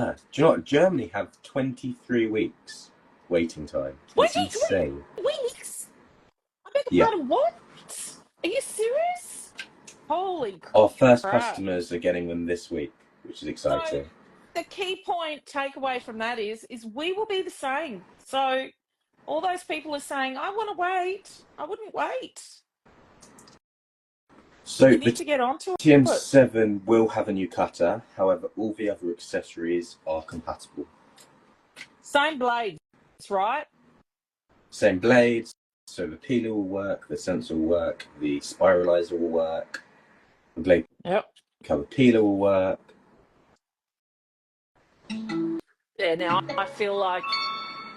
Do you know what? Germany have 23 weeks waiting time. It's 23 insane. weeks? I beg your Yeah. pardon, what? Are you serious? Holy Our first crap. customers are getting them this week, which is So exciting. the key point takeaway from that is we will be the same. So all those people are saying, I want to wait. I wouldn't wait. So You the need to get onto it. TM7 will have a new cutter. However, all the other accessories are compatible. Same blades, right? Same blades. So the peeler will work, the sensor will work, the spiralizer will work, the blade cover peeler will work. Yeah, now I feel like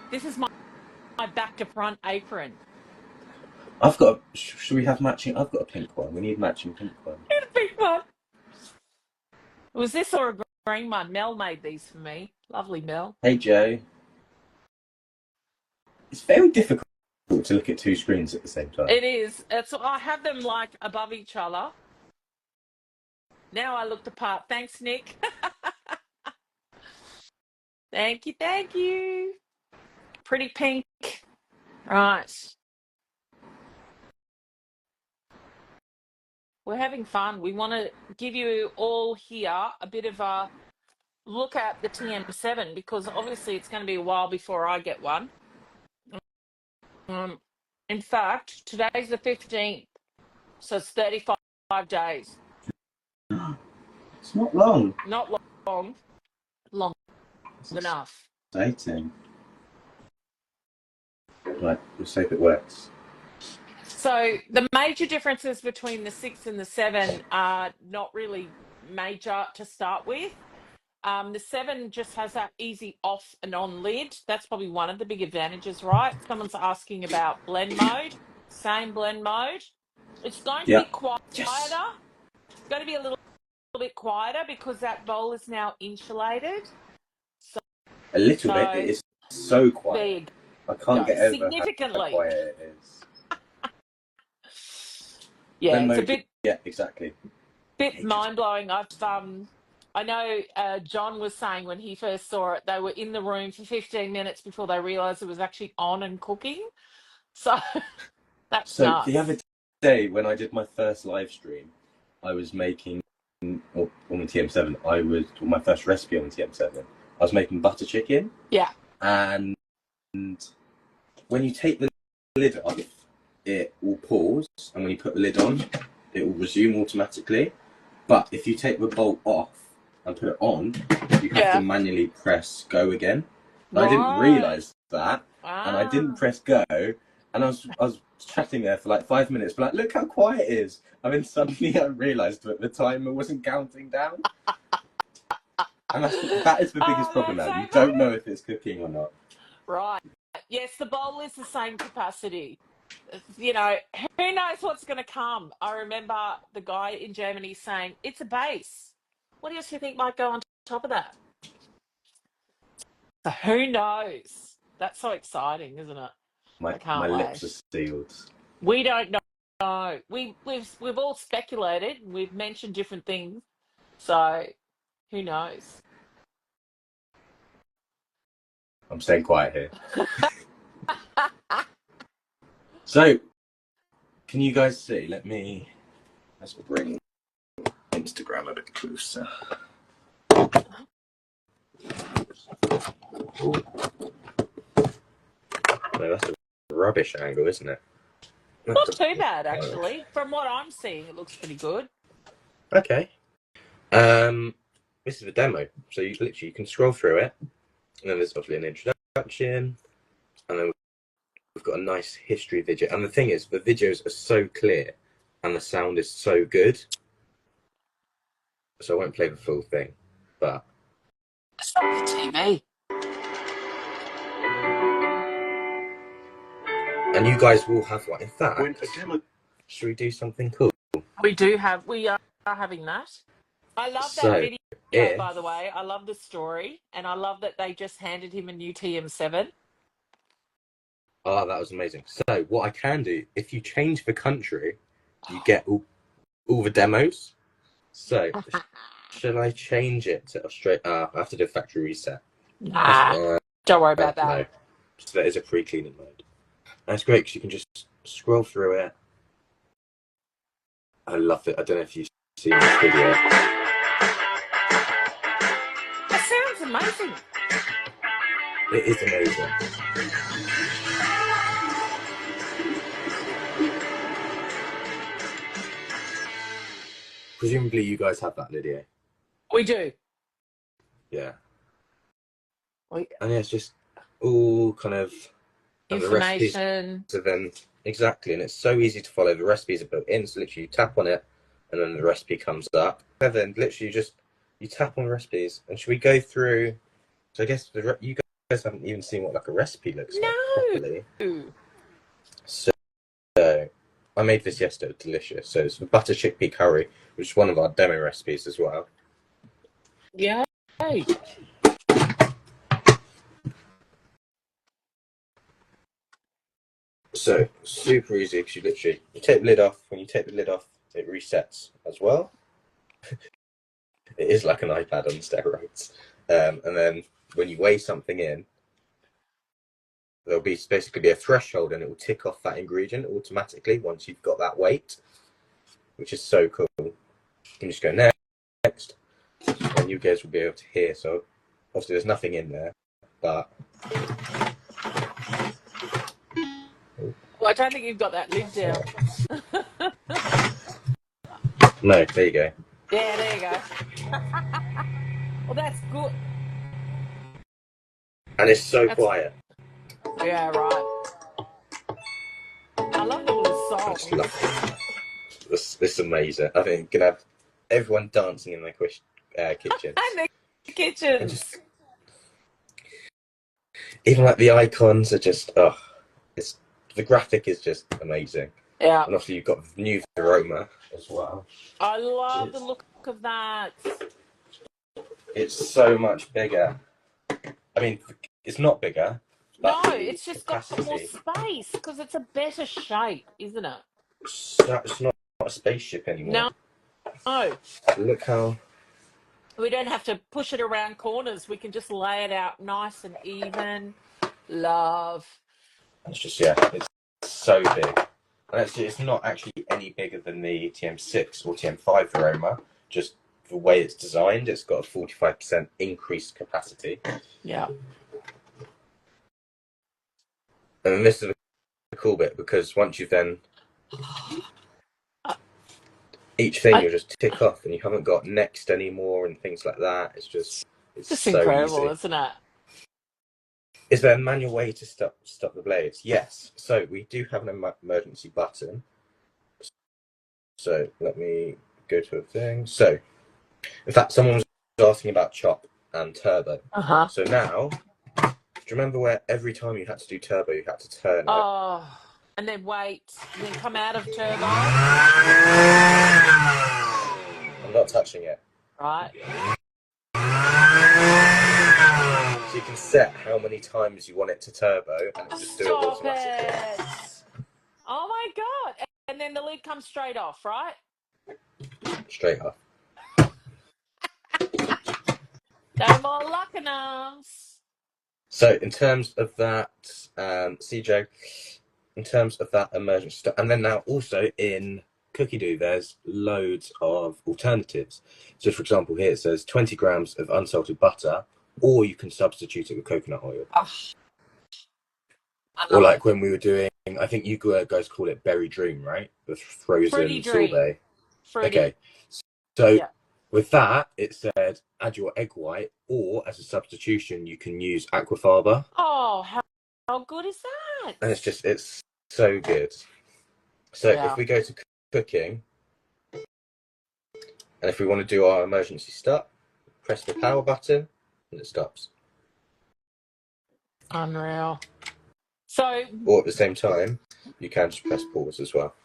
this is my back to front apron. I've got. Should we have matching? I've got a pink one. We need matching pink one. Here's a big one. Was this or a green one? Mel made these for me. Lovely, Mel. Hey Joe. It's very difficult to look at two screens at the same time. It is. I have them like above each other. Now I look the part. Thanks, Nick. Thank you, thank you. Pretty pink. Right. We're having fun. We want to give you all here a bit of a look at the TM7 because obviously it's going to be a while before I get one. In fact, today's the 15th, so it's 35 days. It's not long. Not long. Long enough. Exciting. Right, let's hope it works. So the major differences between the 6 and the 7 are not really major to start with. The 7 just has that easy off and on lid. That's probably one of the big advantages, right? Someone's asking about blend mode. Same blend mode. It's going to be quieter. Yes. It's going to be a little bit quieter because that bowl is now insulated. A little bit. It is so quiet. I can't get over significantly how quiet it is. Yeah, it's a bit. Yeah, exactly. Bit mind blowing. I know John was saying when he first saw it, they were in the room for 15 minutes before they realised it was actually on and cooking. So that's nuts. The other day when I did my first live stream, I was making, on the TM7, my first recipe on the TM7, I was making butter chicken. Yeah. And when you take the lid off, it will pause, and when you put the lid on, it will resume automatically. But if you take the bolt off and put it on, you have to manually press go again. I didn't realise that, and I didn't press go, and I was chatting there for like 5 minutes, but like, look how quiet it is. And then suddenly I realised that the timer wasn't counting down. And that is the biggest problem now. You don't know if it's cooking or not. Right. Yes, the bowl is the same capacity. You know, who knows what's going to come? I remember the guy in Germany saying, it's a base. What else do you think might go on top of that? So who knows? That's so exciting, isn't it? My lips are sealed. We don't know. We've all speculated. We've mentioned different things. So who knows? I'm staying quiet here. So, can you guys see? Let's bring Instagram a bit closer. No, that's a rubbish angle, isn't it? Not too bad, actually. From what I'm seeing, it looks pretty good. Okay. This is the demo. So you can scroll through it, and then there's obviously an introduction, and then we've got a nice history video. And the thing is, the videos are so clear, and the sound is so good. So I won't play the full thing, but it's not the TV. And you guys will have one. In fact, should we do something cool? We are having that. I love that video, by the way. I love the story, and I love that they just handed him a new TM7. Oh, that was amazing. So what I can do, if you change the country, you get all the demos. So Shall I change it to Australia? I have to do a factory reset. Nah, don't worry about that. No. So that is a pre-cleaning mode. That's great because you can just scroll through it. I love it. I don't know if you've seen this video. That sounds amazing. It is amazing. Presumably you guys have that, Lydia. We do. Yeah. And yeah, it's just all kind of Information. So then exactly, and it's so easy to follow. The recipes are built in, so literally you tap on it, and then the recipe comes up. And then literally you tap on the recipes. And should we go through? So I guess you guys haven't even seen what like a recipe looks like properly. So I made this yesterday. It was delicious. So it's butter chickpea curry, which is one of our demo recipes as well. Yeah. So super easy because you take the lid off. When you take the lid off, it resets as well. It is like an iPad on steroids. And then when you weigh something in, there'll basically be a threshold, and it will tick off that ingredient automatically once you've got that weight, which is so cool. You can just go next, and you guys will be able to hear. So obviously there's nothing in there, but Well, I don't think you've got that lid down. no, there you go. Yeah, there you go. Well, that's good. And it's so quiet. Yeah, right. I love the little I song. just love it. It's amazing. I think you can have everyone dancing in their kitchens. And the kitchens. Even like the icons are just the graphic is just amazing. Yeah. And obviously you've got new aroma as well. I love the look of that. It's so much bigger. I mean, it's not bigger. No, it's just got more space because it's a better shape, isn't it? It's not a spaceship anymore. No. Look how... We don't have to push it around corners. We can just lay it out nice and even. Love. It's just, yeah, it's so big. And it's not actually any bigger than the TM6 or TM5 aroma. Just the way it's designed, it's got a 45% increased capacity. Yeah. And this is the cool bit, because once you've then... each thing you'll just tick off, and you haven't got next anymore and things like that. It's just so incredible, easy. Isn't it? Is there a manual way to stop the blades? Yes. So we do have an emergency button. So let me go to a thing. So, in fact, someone was asking about chop and turbo. So now, do you remember where every time you had to do turbo, you had to turn it? Oh, and then wait, and then come out of turbo. I'm not touching it. Right. So you can set how many times you want it to turbo, and it'll just do it automatically. Oh my god! And then the lid comes straight off, right? Straight off. No more locking arms. So in terms of that, CJ, in terms of that emergency stuff, and then now also in Cookie Doo, there's loads of alternatives. So for example, here it says 20 grams of unsalted butter, or you can substitute it with coconut oil. Or like when we were doing, I think you guys call it Berry Dream, right? The frozen sorbet. Fruity. Okay. So with that, it said add your egg white, or as a substitution, you can use aquafaba. Oh, how good is that? And it's so good. So if we go to cooking, and if we want to do our emergency stop, press the power button, and it stops. Unreal. So, or at the same time, you can just press pause as well.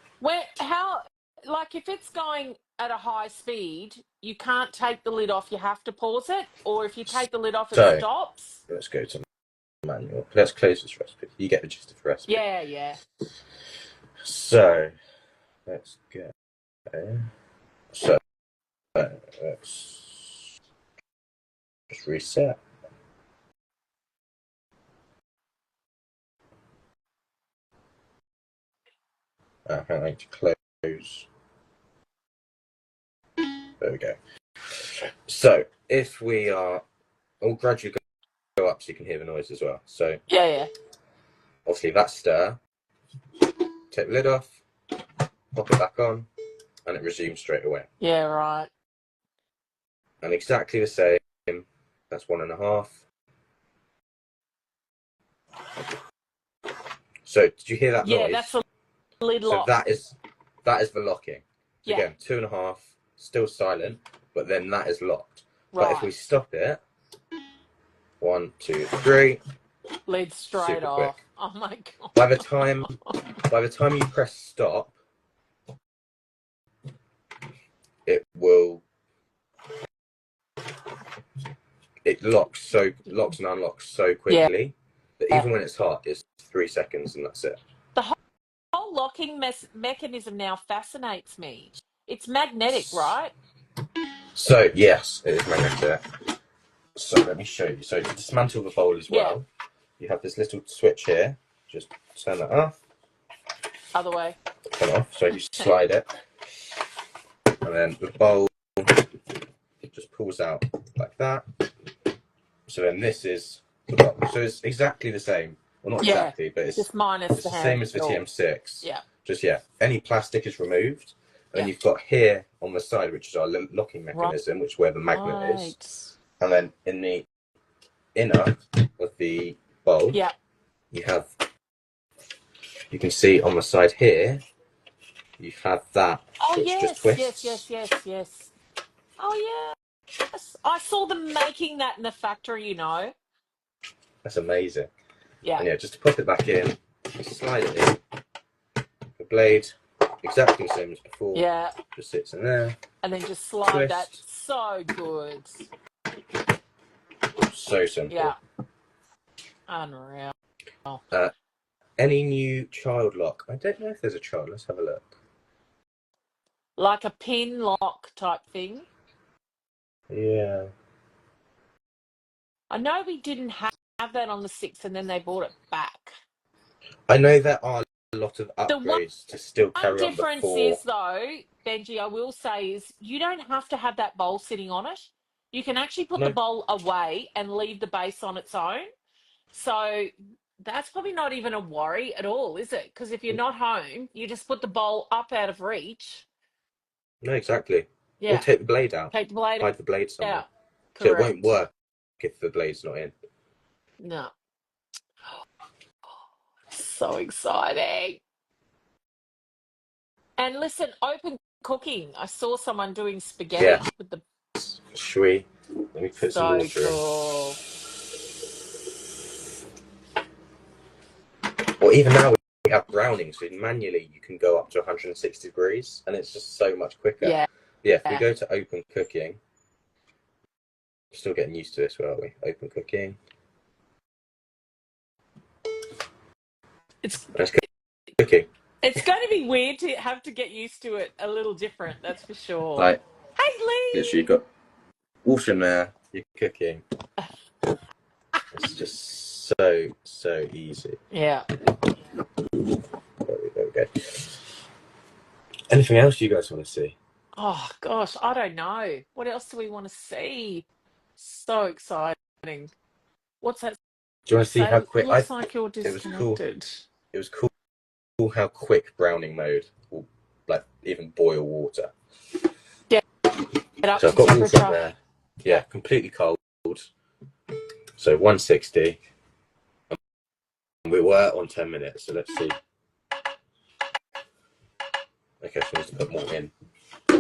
Like if it's going at a high speed, you can't take the lid off, you have to pause it? Or if you take the lid off, it stops? Let's go to manual. Let's close this recipe. You get the gist of the recipe. Yeah. So, let's go. So, let's Just reset. I need to close. There we go. So if we are, I'll gradually go up so you can hear the noise as well. So yeah. obviously that stir, take the lid off, pop it back on, and it resumes straight away. Yeah, right. And exactly the same, that's 1.5. So did you hear that noise? Yeah, that's the lid So lock. that is the locking. So Yeah. again, 2.5, still silent, but then that is locked. Right. But if we stop it, 1, 2, 3, lid straight super off. quick. Oh my god. By the time you press stop, it locks and unlocks so quickly that even when it's hot, it's 3 seconds and that's it. The whole locking mechanism now fascinates me. It's magnetic, right? So yes, it is magnetic. So let me show you. So to dismantle the bowl as well, you have this little switch here. Just turn that off. Other way. Turn it off. So you slide it, and then the bowl just pulls out like that. So then this is the bowl. So it's exactly the same. Well, not exactly, but it's just minus the same as the TM6. Yeah. Just any plastic is removed, and then you've got here on the side, which is our locking mechanism, which is where the magnet is. And then in the inner of the bowl, you can see on the side here, you have that which just twists. Yes. Oh yes. I saw them making that in the factory, you know. That's amazing. Yeah. And just to pop it back in, slide it in. The blade, exactly the same as before. Yeah. Just sits in there. And then just slide twist. that. So good. So simple. Yeah. Unreal. Any new child lock? I don't know if there's a child. Let's have a look. Like a pin lock type thing? Yeah. I know we didn't have that on the 6 and then they brought it back. I know there are a lot of upgrades to still carry on the 4. difference is, though, Benji, I will say, is you don't have to have that bowl sitting on it. You can actually put the bowl away and leave the base on its own. So that's probably not even a worry at all, is it? Because if you're not home, you just put the bowl up out of reach. No, exactly. Yeah. Or take the blade out. Take the blade out. Hide the blade somewhere. Yeah. So it won't work if the blade's not in. No. So exciting. And listen, open cooking. I saw someone doing spaghetti with the... Should we? Let me put some water in. Well, even now we have browning, so manually you can go up to 160 degrees, and it's just so much quicker. Yeah. If we go to open cooking, still getting used to this, aren't we? Open cooking. It's cooking. It's going to be weird to have to get used to it a little different, that's for sure. Like, hey, Lee! Literally, you've got water in there, you're cooking. It's just so easy. Yeah. There we go. Anything else you guys want to see? Oh, gosh, I don't know. What else do we want to see? So exciting. What's that? Do you want to see how quick? It looks like you're disconnected. It was cool how quick browning mode will, like, even boil water. Yeah. Get up so I've got water in there. Yeah, completely cold. So 160. And we were on 10 minutes, so let's see. Okay, so we need to put more in.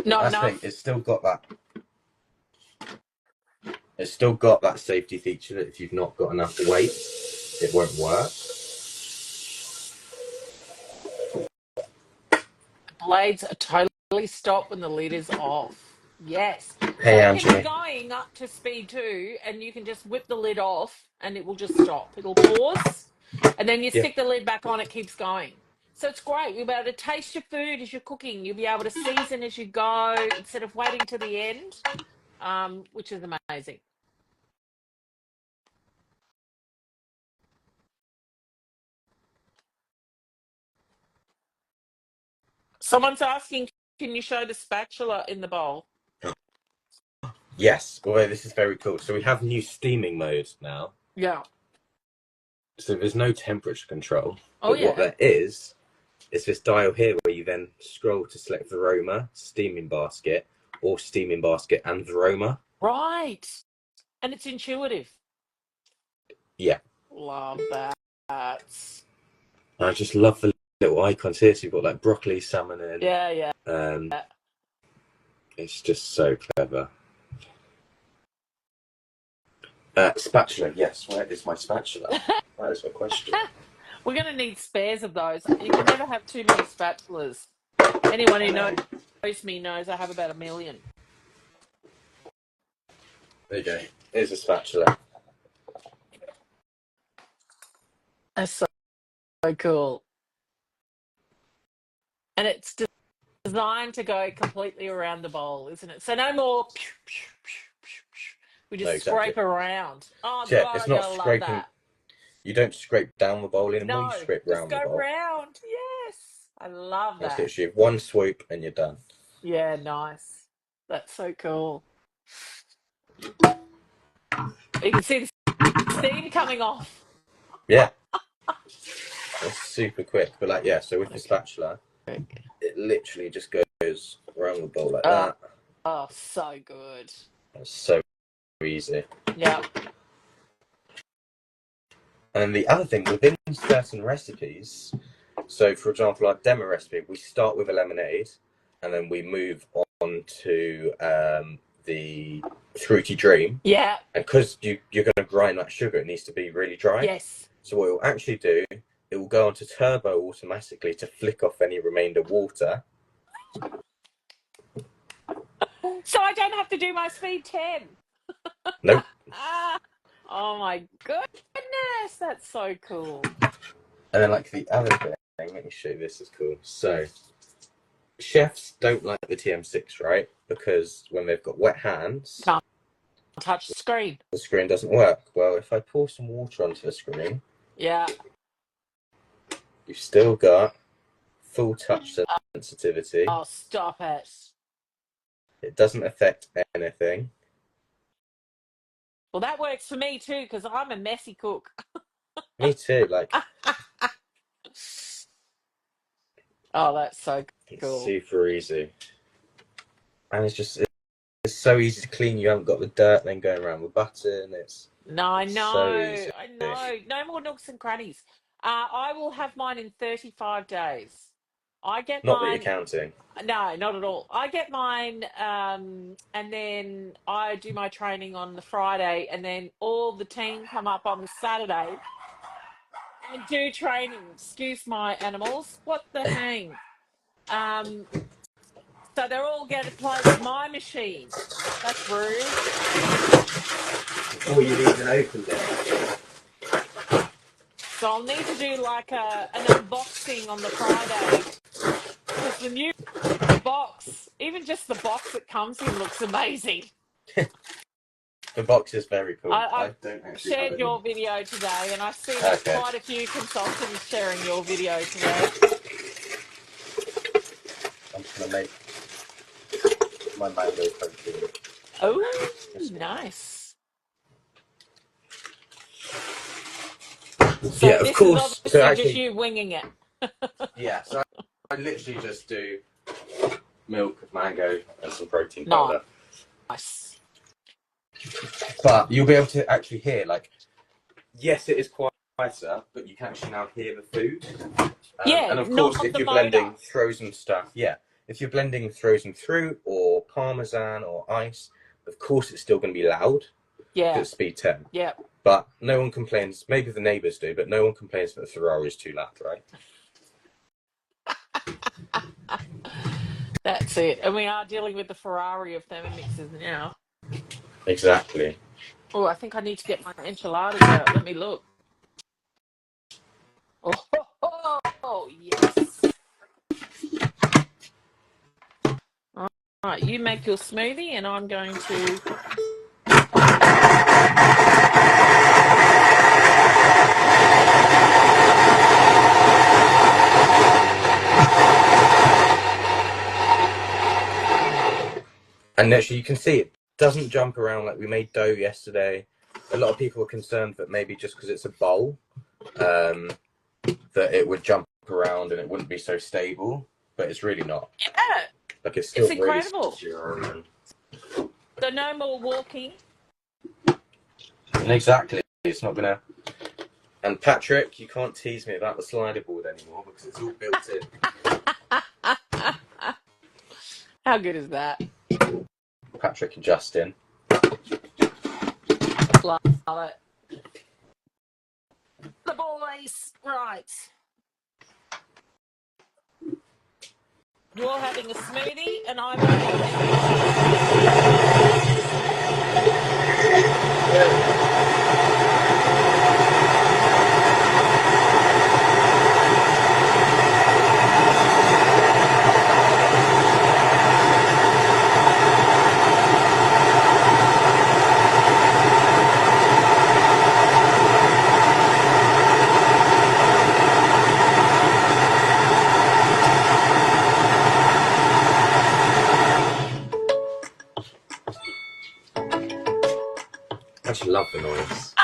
Not enough. It's still got that. It's still got that safety feature that if you've not got enough weight, it won't work. Blades are totally stopped when the lid is off. Yes. Hey, so Angela. You're going up to speed 2 and you can just whip the lid off and it will just stop. It'll pause and then you stick the lid back on, it keeps going. So it's great. You'll be able to taste your food as you're cooking. You'll be able to season as you go instead of waiting to the end, which is amazing. Someone's asking, can you show the spatula in the bowl? Yes, although this is very cool. So we have new steaming mode now. Yeah. So there's no temperature control. Oh, but yeah. what there is this dial here where you then scroll to select Varoma, steaming basket, or steaming basket and Varoma. Right. And it's intuitive. Yeah. Love that. I just love the little icons here. So you've got like broccoli, salmon, and Yeah. it's just so clever. Spatula, yes. Where is my spatula? That is my question. We're going to need spares of those. You can never have too many spatulas. Anyone who knows me knows I have about 1 million. There you go. Here's a spatula. That's so cool. And it's designed to go completely around the bowl, isn't it? So no more. We just scrape around. Oh, yeah, God, it's I'm not going to love scraping. that. You don't scrape down the bowl anymore. No, you scrape just round go the bowl. round. Yes, I love that. It's literally one swoop and you're done. Yeah, nice. That's so cool. You can see the steam coming off. Yeah. It's super quick. But like, yeah, so with the spatula, it literally just goes around the bowl like that. Oh, so good. It's so easy. Yeah. And the other thing, within certain recipes, so for example, our demo recipe, we start with a lemonade and then we move on to the fruity dream. Yeah. And because you're going to grind that sugar, it needs to be really dry. Yes. So what it will actually do, it will go onto turbo automatically to flick off any remainder water. So I don't have to do my speed 10. Nope. Oh my goodness, that's so cool. And then like the other thing, let me show you, this is cool. So chefs don't like the TM6, right? Because when they've got wet hands, can't touch the screen. The screen doesn't work. Well, if I pour some water onto the screen, yeah, you've still got full touch sensitivity. Oh, stop it. It doesn't affect anything. Well, that works for me too, because I'm a messy cook. Me too, like. Oh, that's so cool. It's super easy. And it's so easy to clean. You haven't got the dirt then going around the button. No, I know. So easy. I know. No more nooks and crannies. I will have mine in 35 days. I get not mine. That you're counting. No, not at all. I get mine, and then I do my training on the Friday, and then all the team come up on the Saturday and do training. Excuse my animals. What the hang? So they're all going to play with my machine. That's rude. Oh, you need an open there. So I'll need to do like an unboxing on the Friday. Because the new box, even just the box it comes in looks amazing. The box is very cool. I don't actually shared your video today, and I see quite a few consultants sharing your video today. I'm just going to make my mango protein. Oh, nice. So yeah, of course. Is obviously just you winging it. Yeah, so I literally just do milk, mango, and some protein powder. Nice. But you'll be able to actually hear, like, yes, it is quieter, but you can actually now hear the food. And of course, if you're blending frozen stuff, if you're blending frozen fruit or parmesan or ice, of course it's still going to be loud. Yeah. Because it's speed 10. Yeah. But no one complains, maybe the neighbours do, but no one complains that the Ferrari is too loud, right? That's it. And we are dealing with the Ferrari of thermomixes now. Exactly. Oh, I think I need to get my enchiladas out. Let me look. Oh, yes. All right, you make your smoothie, and I'm going to... And actually, you can see it doesn't jump around like we made dough yesterday. A lot of people were concerned that maybe just because it's a bowl, that it would jump around and it wouldn't be so stable. But it's really not. Yeah, Like it's still really incredible. secure. So no more walking. And exactly, it's not gonna. And Patrick, you can't tease me about the slider board anymore because it's all built in. How good is that? Patrick and Justin. Love it. The boys, right. You're having a smoothie and I'm having I just love the noise.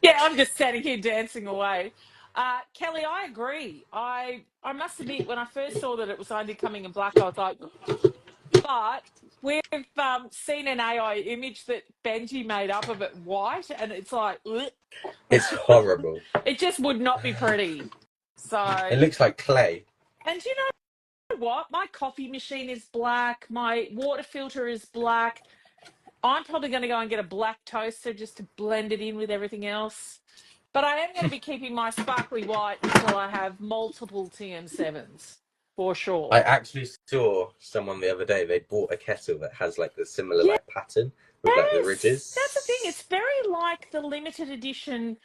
Yeah, I'm just standing here dancing away. Kelly, I agree. I must admit, when I first saw that it was only coming in black, I was like, but we've seen an AI image that Benji made up of it white, and it's like, ugh. It's horrible. It just would not be pretty. So It looks like clay. And you know what? My coffee machine is black. My water filter is black. I'm probably going to go and get a black toaster just to blend it in with everything else. But I am going to be keeping my sparkly white until I have multiple TM7s, for sure. I actually saw someone the other day, they bought a kettle that has like the similar like pattern with like the ridges. That's the thing. It's very like the limited edition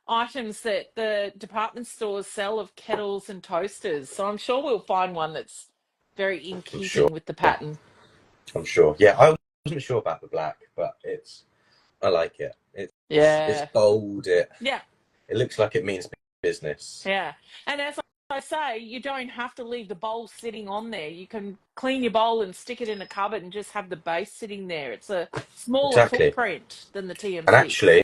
items that the department stores sell of kettles and toasters. So I'm sure we'll find one that's very in keeping with the pattern. I'm sure. Yeah, I wasn't sure about the black, but I like it. It's bold. It looks like it means business. Yeah. And as I say, you don't have to leave the bowl sitting on there. You can clean your bowl and stick it in a cupboard and just have the base sitting there. It's a smaller footprint than the TM6. And actually,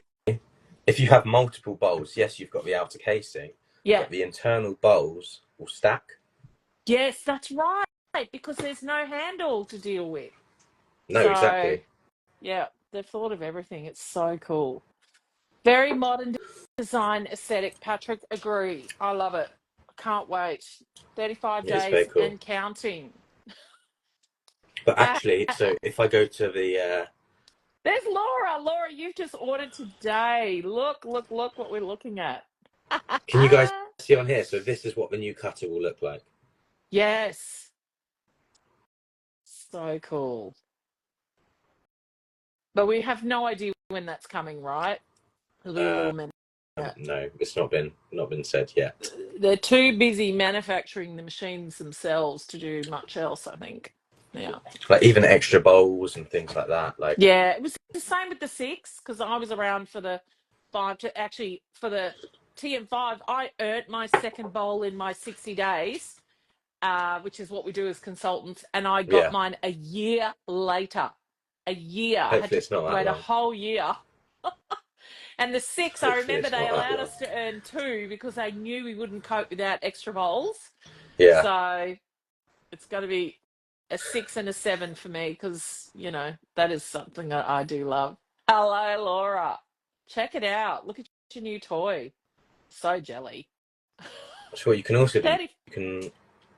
if you have multiple bowls, yes, you've got the outer casing, but the internal bowls will stack. Yes, that's right, because there's no handle to deal with. No, exactly. Yeah, they've thought of everything. It's so cool. Very modern design aesthetic. Patrick, agree. I love it. Can't wait. 35 days and counting. But actually, so if I go to the... There's Laura. Laura, you've just ordered today. Look what we're looking at. Can you guys see on here? So this is what the new cutter will look like. Yes. So cool. But we have no idea when that's coming, right? No, it's not been said yet. They're too busy manufacturing the machines themselves to do much else, I think. Yeah. Like even extra bowls and things like that. Like yeah, it was the same with the 6 because I was around for the 5 to actually for the TM5. I earned my second bowl in my 60 days, which is what we do as consultants, and I got mine a year later. A year. Hopefully it's not that wait long. a whole year. And the 6, I remember they allowed us to earn 2 because they knew we wouldn't cope without extra bowls. Yeah. So it's got to be a 6 and a 7 for me because, you know, that is something that I do love. Hello, Laura. Check it out. Look at your new toy. So jelly. So what you can also do, I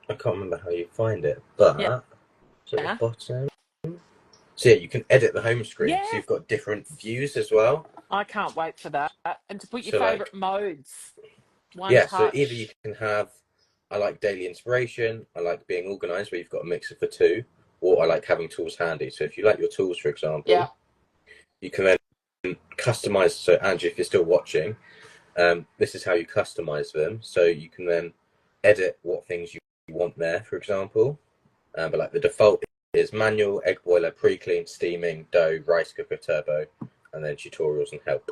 can't remember how you find it, but so at the bottom. So yeah, you can edit the home screen. So you've got different views as well. I can't wait for that. And to put your favourite modes. So either you can have, I like daily inspiration, I like being organised, where you've got a mix of the two, or I like having tools handy. So if you like your tools, for example, you can then customise. So Angie, if you're still watching, this is how you customise them. So you can then edit what things you want there, for example. But like the default is manual, egg boiler, pre-cleaned, steaming, dough, rice cooker, turbo, and then tutorials and help.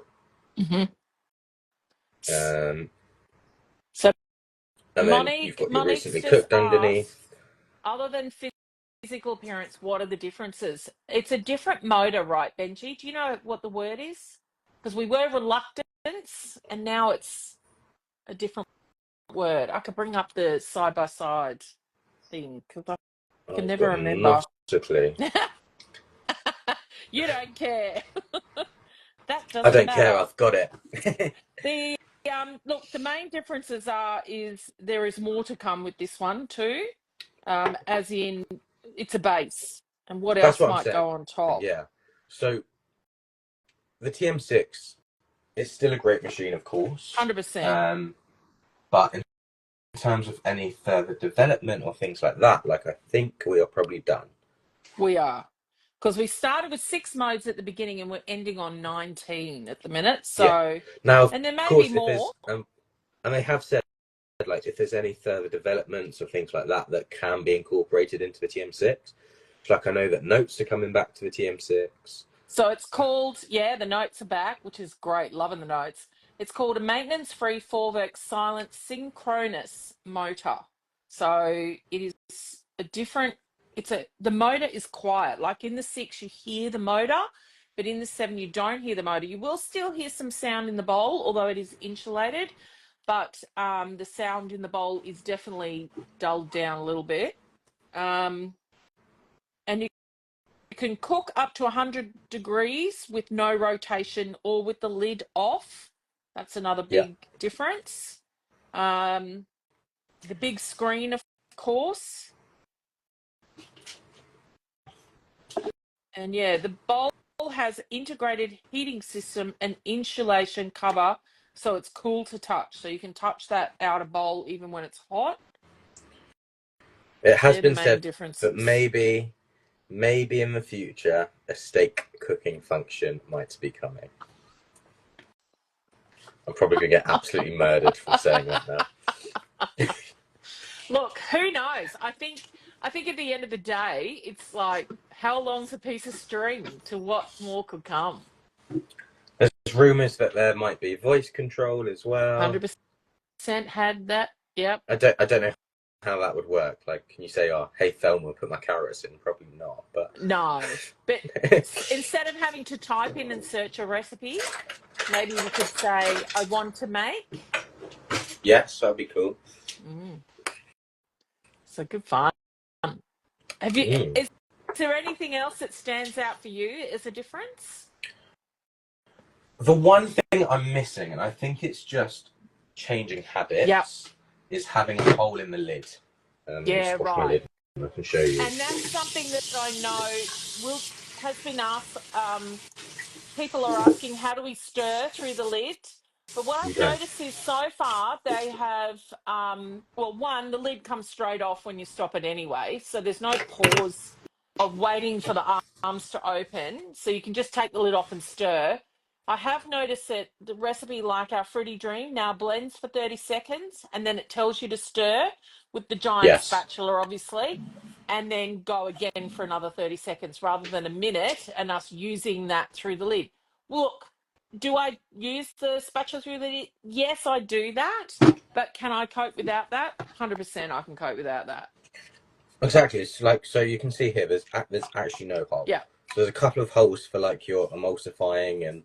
So and then you've got your recently cooked underneath. Other than physical appearance, what are the differences? It's a different motor, right, Benji? Do you know what the word is? Because we were reluctant, and now it's a different word. I could bring up the side-by-side thing because I can never remember. Not a clue. You don't care. That I doesn't don't matter. care. I've got it. The look, the main differences is there is more to come with this one too, as in it's a base, and what That's else what I'm might saying. go on top. Yeah. So the TM6 is still a great machine, of course. 100%. But in terms of any further development or things like that, like I think we are probably done. We are, because we started with 6 modes at the beginning, and we're ending on 19 at the minute. So now, and there of may course, be if more. there's and they have said like if there's any further developments or things like that that can be incorporated into the TM6. Like I know that notes are coming back to the TM6. So it's called, the notes are back, which is great. Loving the notes. It's called a maintenance-free 4-work silent synchronous motor. So it is a different, the motor is quiet. Like in the 6, you hear the motor, but in the 7, you don't hear the motor. You will still hear some sound in the bowl, although it is insulated, but the sound in the bowl is definitely dulled down a little bit. And you can cook up to 100 degrees with no rotation or with the lid off. That's another big difference. The big screen, of course. And the bowl has integrated heating system and insulation cover, so it's cool to touch. So you can touch that outer bowl even when it's hot. It has They're been the main said differences. that maybe in the future a steak cooking function might be coming. I'm probably going to get absolutely murdered for saying that now. Look, who knows? I think at the end of the day, it's like, how long's a piece of string to what more could come? There's rumours that there might be voice control as well. 100% had that. Yep. I don't know how that would work. Like, can you say, "Oh, hey Thelma, put my carrots in"? Probably not. But no. But instead of having to type in and search a recipe, maybe we could say, "I want to make." Yes, that'd be cool. So good fun. Have you? Is there anything else that stands out for you as a difference? The one thing I'm missing, and I think it's just changing habits, is having a hole in the lid. Right. Lid. I can show you. And that's something that I know has been asked. People are asking, how do we stir through the lid? But what I've noticed is so far they have, one, the lid comes straight off when you stop it anyway. So there's no pause of waiting for the arms to open. So you can just take the lid off and stir. I have noticed that the recipe, like our Fruity Dream, now blends for 30 seconds and then it tells you to stir with the giant spatula, obviously, and then go again for another 30 seconds rather than a minute and us using that through the lid. Look, do I use the spatula through the lid? Yes, I do that. But can I cope without that? 100% I can cope without that. Exactly. It's like, so you can see here, there's actually no hole. Yeah. So there's a couple of holes for like your emulsifying and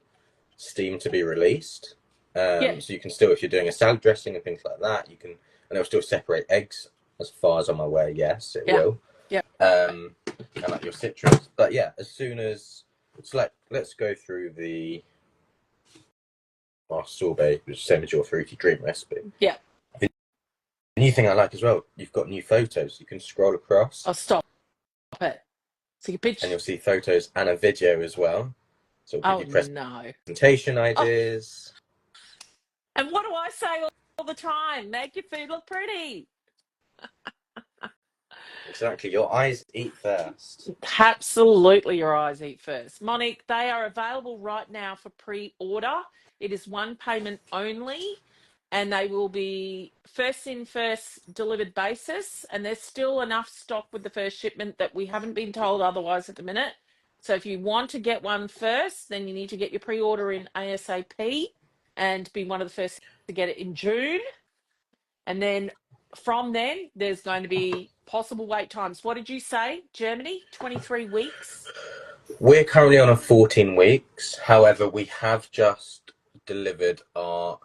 steam to be released. So you can still, if you're doing a salad dressing and things like that, you can, and it'll still separate eggs as far as I'm aware. Yes, it will. Yeah. And like your citrus. But yeah, as soon as it's like, let's go through our sorbet, which is same as your Fruity Dream recipe. Yeah. The new thing I like as well, you've got new photos. You can scroll across. I'll stop it. So you pitch. And you'll see photos and a video as well. So it'll give you presentation ideas. And what do I say all the time? Make your food look pretty. Exactly. Your eyes eat first. Absolutely, your eyes eat first. Monique, they are available right now for pre-order. It is one payment only, and they will be first in, first delivered basis. And there's still enough stock with the first shipment that we haven't been told otherwise at the minute. So if you want to get one first, then you need to get your pre-order in ASAP and be one of the first to get it in June. And then from then, there's going to be possible wait times. What did you say? Germany, 23 weeks? We're currently on a 14 weeks. However, we have just delivered our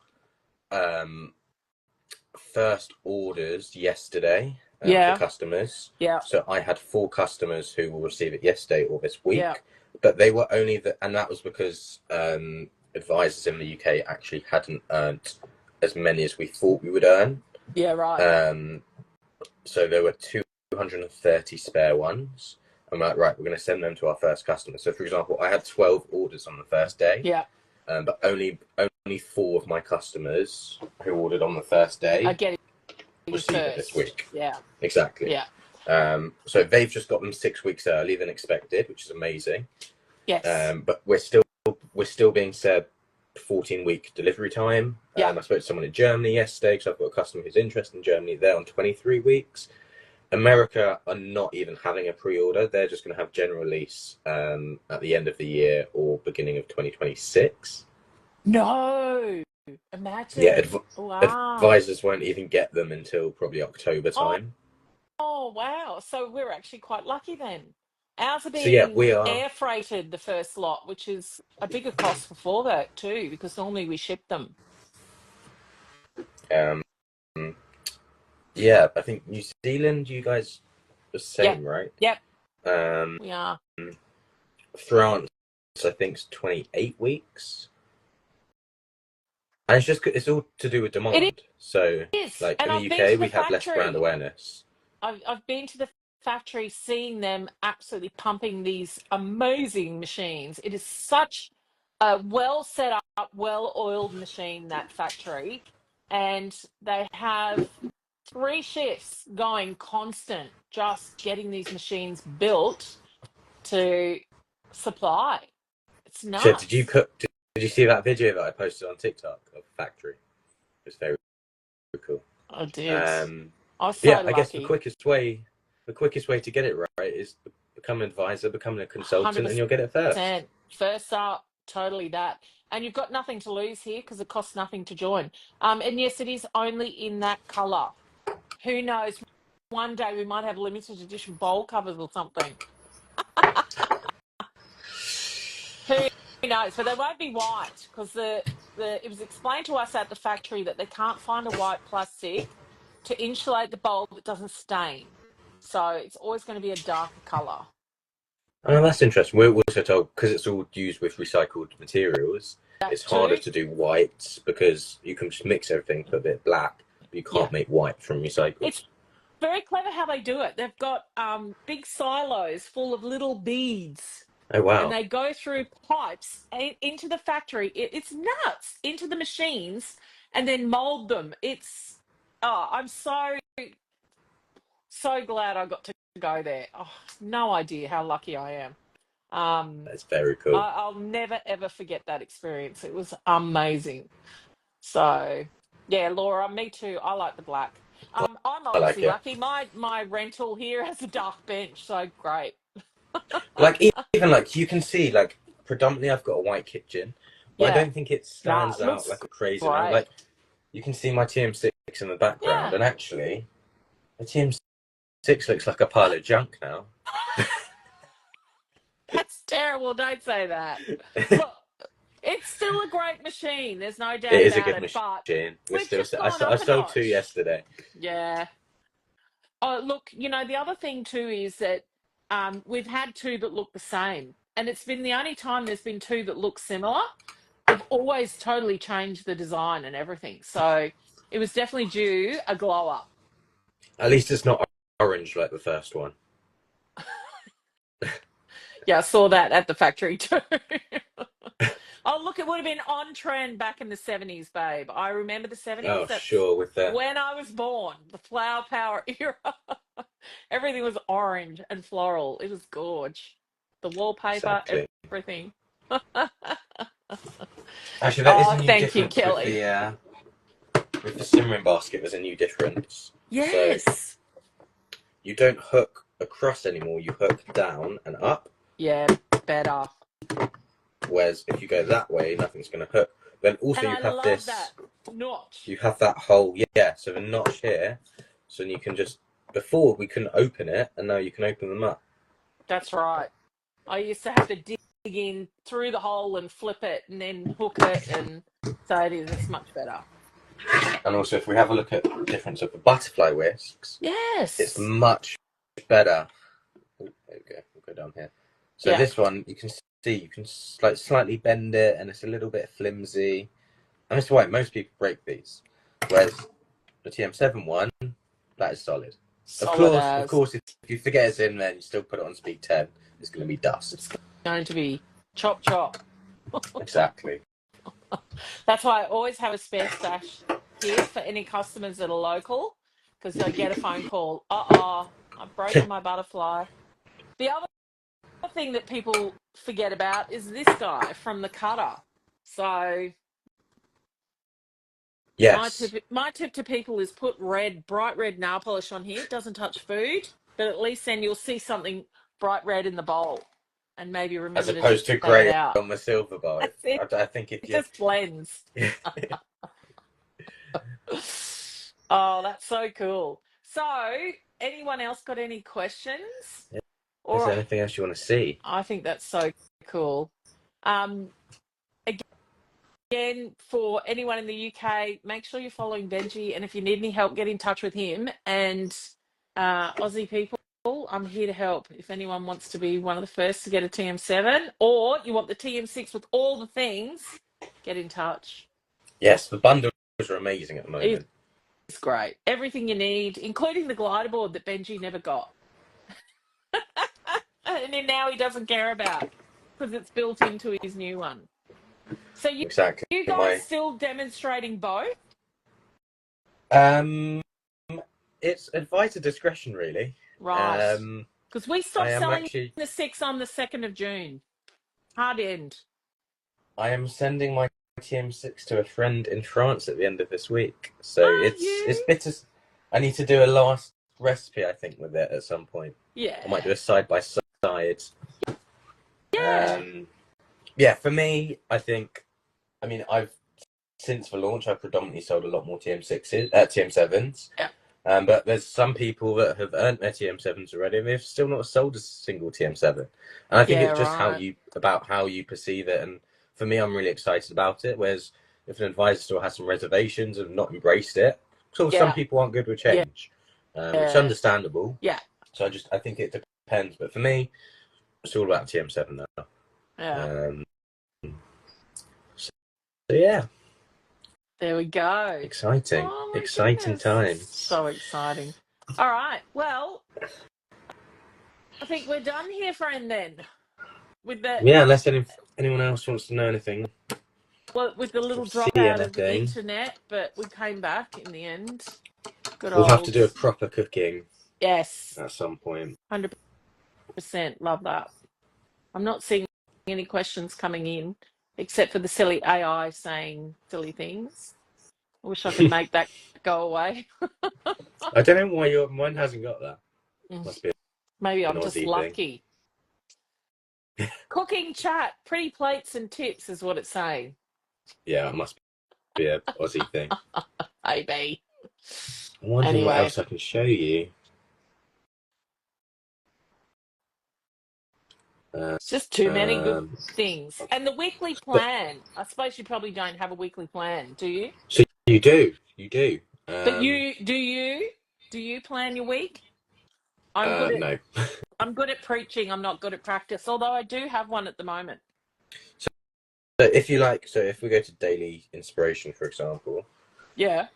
first orders yesterday for customers. Yeah. So I had 4 customers who will receive it yesterday or this week. Yeah. But they were only and that was because advisors in the UK actually hadn't earned as many as we thought we would earn. Yeah, right. So there were 230 spare ones. I'm like, right, we're going to send them to our first customer. So, for example, I had 12 orders on the first day. Yeah. But only 4 of my customers who ordered on the first day are getting receive it this week. Yeah. Exactly. Yeah. So they've just got them 6 weeks early than expected, which is amazing. Yes. But we're still being said 14-week delivery time. Yeah. I spoke to someone in Germany yesterday because I've got a customer who's interested in Germany. They're on 23 weeks. America are not even having a pre-order. They're just going to have general release at the end of the year or beginning of 2026. No. Imagine. Yeah, wow. advisors won't even get them until probably October time. Oh, wow. So we're actually quite lucky then. Ours are being So yeah, we are air freighted the first lot, which is a bigger cost before that too, because normally we ship them. Yeah, I think New Zealand, you guys are the same, right? Yep. We are. France, I think, is 28 weeks. And it's all to do with demand. It so, is. like And in the UK, we have less brand awareness. I've been to the factory, seeing them absolutely pumping these amazing machines. It is such a well set up, well oiled machine, that factory. And they have 3 shifts going constant, just getting these machines built to supply. It's nuts. So did you see that video that I posted on TikTok of the factory? It's very cool. I did. I was so yeah, lucky. I guess the quickest way to get it right is become an advisor, become a consultant, 100%. And you'll get it first. First up, totally that. And you've got nothing to lose here because it costs nothing to join. And yes, it is only in that colour. Who knows? One day we might have limited edition bowl covers or something. Who knows? But they won't be white because it was explained to us at the factory that they can't find a white plastic to insulate the bowl that doesn't stain. So it's always going to be a darker colour. Oh, that's interesting. We're also told, because it's all used with recycled materials, it's harder to do whites because you can just mix everything, put a bit black, but you can't make white from recycled. It's very clever how they do it. They've got big silos full of little beads. Oh, wow. And they go through pipes into the factory. It's nuts. Into the machines and then mold them. I'm so glad I got to go there. Oh, no idea how lucky I am. That's very cool. I'll never, ever forget that experience. It was amazing. So, yeah, Laura, me too. I like the black. I'm obviously lucky. My rental here has a dark bench, so great. Like, even like you can see, like, predominantly I've got a white kitchen, but I don't think it stands out like a crazy amount. Like, you can see my TM6 in the background, and actually, the TM6 looks like a pile of junk now. That's terrible. Don't say that. Look, it's still a great machine. There's no doubt about it. It is a good machine. I sold 2 yesterday. Yeah. Oh, look, the other thing too is that we've had 2 that look the same, and it's been the only time there's been 2 that look similar. They've always totally changed the design and everything. So it was definitely due a glow up. At least it's not orange like the first one. Yeah, I saw that at the factory too. Oh, look, it would have been on trend back in the 70s, babe. I remember the 70s. Oh, sure, with that. When I was born, the flower power era. Everything was orange and floral. It was gorge. The wallpaper, everything. Actually, that is a new thank difference you, Kelly. With the simmering basket, there's a new difference. Yes. So you don't hook across anymore. You hook down and up. Yeah, better. Whereas if you go that way, nothing's going to hook. Then also you have this that notch. You have that hole, so the notch here, so you can just before we couldn't open it, and now you can open them up. That's right. I used to have to dig in through the hole and flip it and then hook it, and so it's much better. And also, if we have a look at the difference of the butterfly whisks, Yes, it's much better. Oh, there we go. We'll go down here. So this one, you can see, you can like slightly bend it, and it's a little bit flimsy. And that's why most people break these. Whereas the TM7 one, that is solid. Of course, if you forget it's in there and you still put it on speed 10, it's going to be dust. It's going to be chop chop. Exactly. That's why I always have a spare stash here for any customers that are local, because I get a phone call. I've broken my butterfly. The other thing that people forget about is this guy from the cutter. So Yes. my tip to people is put bright red nail polish on here. It doesn't touch food, but at least then you'll see something bright red in the bowl, and maybe remember As opposed to take grey it out on the silver bowl. I think if it you just blends. Oh, that's so cool. So, anyone else got any questions? Is there anything else you want to see? I think that's so cool. Again, for anyone in the UK, make sure you're following Benji, and if you need any help, get in touch with him. And Aussie people, I'm here to help. If anyone wants to be one of the first to get a TM7, or you want the TM6 with all the things, get in touch. Yes, the bundles are amazing at the moment. It's great. Everything you need, including the glider board that Benji never got. And then now he doesn't care about, because it's built into his new one. So you guys still demonstrating both? It's advisor discretion, really. Right. Because we stopped selling the 6 on the 2nd of June. Hard end. I am sending my TM6 to a friend in France at the end of this week. So it's bitter. I need to do a last recipe, I think, with it at some point. Yeah. I might do a side by side. Yeah. Yeah, for me, I think, I mean, since the launch, I've predominantly sold a lot more TM7s. Yeah. But there's some people that have earned their TM7s already, and they've still not sold a single TM7. And I think it's just how you perceive it. And for me, I'm really excited about it. Whereas if an advisor still has some reservations and not embraced it, some people aren't good with change, which is understandable. Yeah. So I think it depends. But for me, it's all about TM7 now. Yeah. So yeah. There we go. Exciting. Exciting times. So exciting. All right. Well, I think we're done here, friend, then. With the unless anyone else wants to know anything. Well, with the little drop out of the internet, but we came back in the end. We'll have to do a proper cooking. Yes. At some point. 100%. Love that. I'm not seeing any questions coming in, except for the silly AI saying silly things. I wish I could make that go away. I don't know why mine hasn't got that. Must be maybe I'm just lucky. Cooking chat, pretty plates and tips is what it's saying. Yeah, it must be an Aussie thing. Maybe. I wonder what else I can show you. It's just too many good things. And the weekly plan. I suppose you probably don't have a weekly plan, do you? So you do. But do you plan your week? No. I'm good at preaching. I'm not good at practice, although I do have one at the moment. So if we go to daily inspiration, for example. Yeah.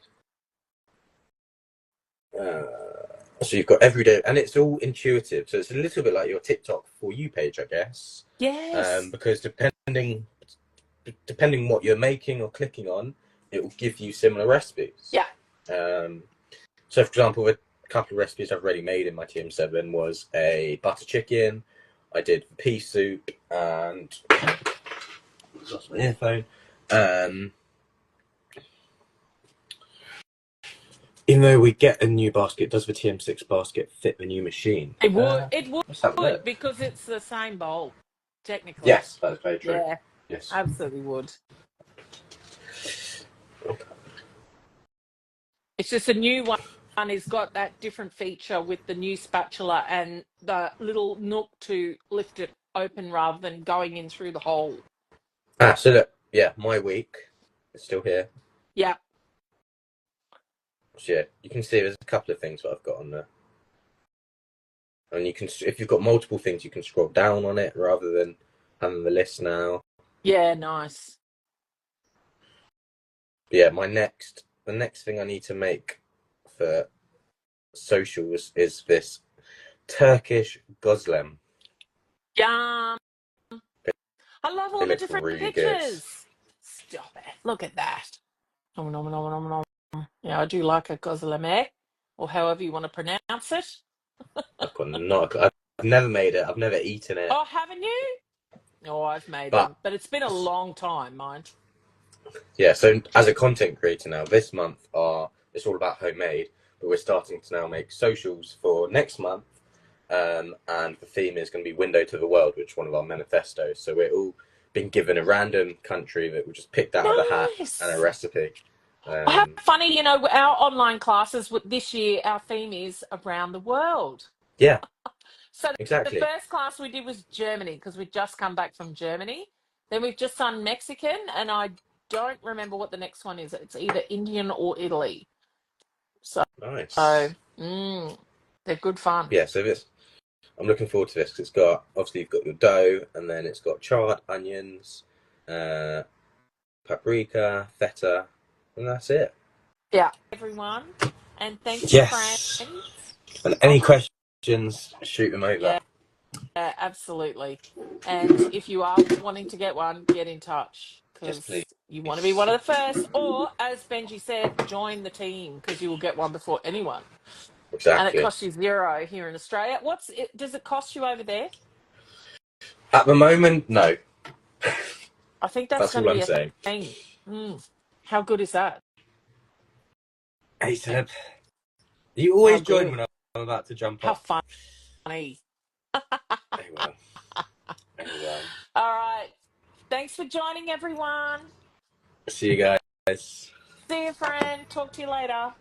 So you've got every day, and it's all intuitive. So it's a little bit like your TikTok For You page, I guess. Yes. Because depending what you're making or clicking on, it will give you similar recipes. Yeah. So, for example, a couple of recipes I've already made in my TM7 was a butter chicken. I did pea soup and lost my earphone. Even though we get a new basket, does the TM6 basket fit the new machine? It would, because it's the same bowl, technically. Yes, that's very true. Yeah, yes, absolutely would. It's just a new one And it's got that different feature with the new spatula and the little nook to lift it open rather than going in through the hole. So look, yeah, my week is still here. Yeah. So yeah, you can see there's a couple of things that I've got on there. And you can, if you've got multiple things, you can scroll down on it rather than having the list now. Yeah, nice. Yeah, the next thing I need to make for socials is this Turkish gozlem. Yum. I love all They the look different really good. pictures. Stop it. Look at that. Nom, nom, nom, nom, nom. Yeah, I do like a gozleme, or however you want to pronounce it. I've never made it. I've never eaten it. Oh, haven't you? Oh, I've made But them, but it's been a long time, mind. yeah, so as a content creator now, this month it's all about homemade, but we're starting to now make socials for next month, and the theme is going to be window to the world, which is one of our manifestos. So we're all been given a random country that we just picked out of the hat and a recipe. How funny, our online classes this year, our theme is around the world. Yeah, So exactly. the first class we did was Germany because we'd just come back from Germany. Then we've just done Mexican, and I don't remember what the next one is. It's either Indian or Italy. So, Nice. They're good fun. Yeah, so I'm looking forward to this because it's got, obviously you've got your dough, and then it's got chard, onions, paprika, feta, and that's it. Yeah, everyone. And thanks, Yes. friends. And any questions, shoot them over. Yeah, absolutely. And if you are wanting to get one, get in touch because you want to be one of the first. Or, as Benji said, join the team because you will get one before anyone. Exactly. And it costs you $0 here in Australia. Does it cost you over there? At the moment, no. I think that's going to be saying. Thing. How good is that? Hey, Seb. You always join when I'm about to jump off. How funny. Anyway. All right. Thanks for joining, everyone. See you guys. See you, friend. Talk to you later.